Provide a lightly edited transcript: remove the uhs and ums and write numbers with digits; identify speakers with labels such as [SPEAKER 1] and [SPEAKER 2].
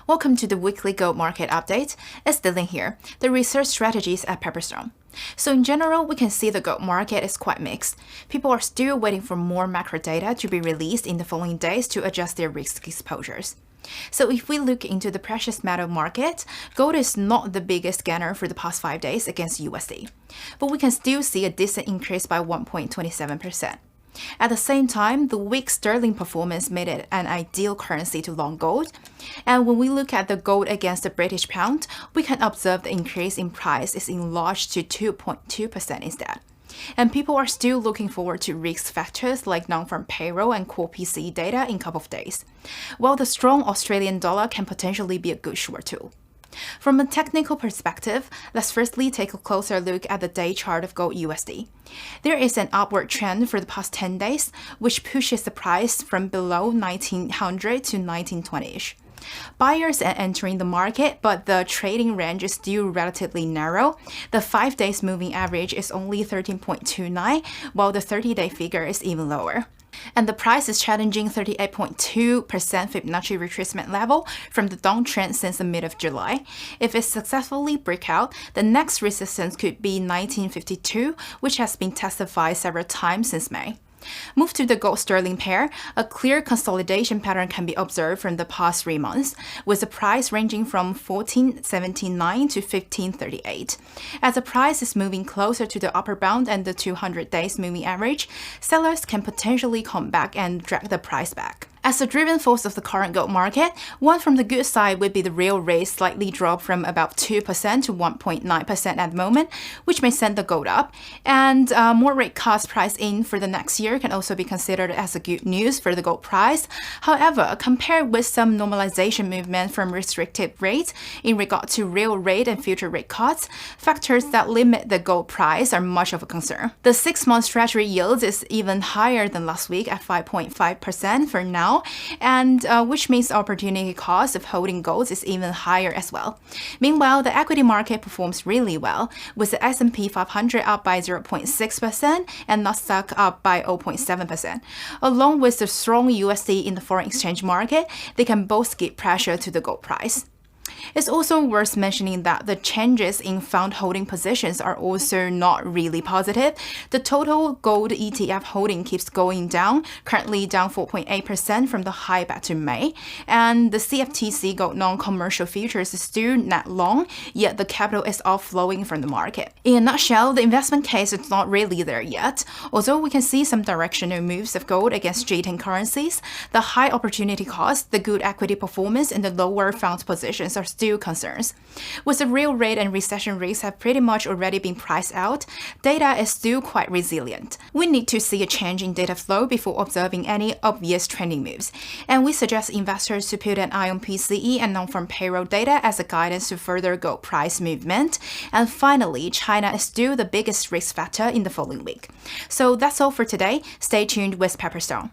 [SPEAKER 1] Welcome to the weekly gold market update. It's Dilin here, the research strategist at Pepperstone. So in general, we can see the gold market is quite mixed. People are still waiting for more macro data to be released in the following days to adjust their risk exposures. So if we look into the precious metal market, gold is not the biggest gainer for the past 5 days against USD, but we can still see a decent increase by 1.27%. At the same time, the weak sterling performance made it an ideal currency to long gold. And when we look at the gold against the British pound, we can observe the increase in price is enlarged to 2.2% instead. And people are still looking forward to risk factors like non-farm payroll and core PCE data in a couple of days, while the strong Australian dollar can potentially be a good short tool. From a technical perspective, let's firstly take a closer look at the day chart of gold USD. There is an upward trend for the past 10 days, which pushes the price from below 1900 to 1920-ish. Buyers are entering the market, but the trading range is still relatively narrow. The 5 days moving average is only 13.29, while the 30-day figure is even lower. And the price is challenging 38.2% Fibonacci retracement level from the downtrend since the mid of July. If it successfully breaks out, the next resistance could be 1952, which has been testified several times since May. Move to the gold-sterling pair, a clear consolidation pattern can be observed from the past 3 months, with the price ranging from 1479 to 1538. As the price is moving closer to the upper bound and the 200 days moving average, sellers can potentially come back and drag the price back. As the driving force of the current gold market, one from the good side would be the real rate slightly drop from about 2% to 1.9% at the moment, which may send the gold up. And more rate cuts priced in for the next year can also be considered as a good news for the gold price. However, compared with some normalization movement from restricted rates in regard to real rate and future rate cuts, factors that limit the gold price are much of a concern. The 6-month treasury yield is even higher than last week at 5.5% for now, and which means the opportunity cost of holding gold is even higher as well. Meanwhile, the equity market performs really well, with the S&P 500 up by 0.6% and Nasdaq up by 0.7%. Along with the strong USD in the foreign exchange market, they can both give pressure to the gold price. It's also worth mentioning that the changes in fund holding positions are also not really positive. The total gold ETF holding keeps going down, currently down 4.8% from the high back to May. And the CFTC gold non-commercial futures is still net long, yet the capital is outflowing from the market. In a nutshell, the investment case is not really there yet. Although we can see some directional moves of gold against G10 currencies, the high opportunity cost, the good equity performance, and the lower fund positions are still concerns. With the real rate and recession risks have pretty much already been priced out, data is still quite resilient. We need to see a change in data flow before observing any obvious trending moves, and we suggest investors to put an eye on PCE and non-farm payroll data as a guidance to further gold price movement. And finally, China is still the biggest risk factor in the following week. So that's all for today. Stay tuned with Pepperstone.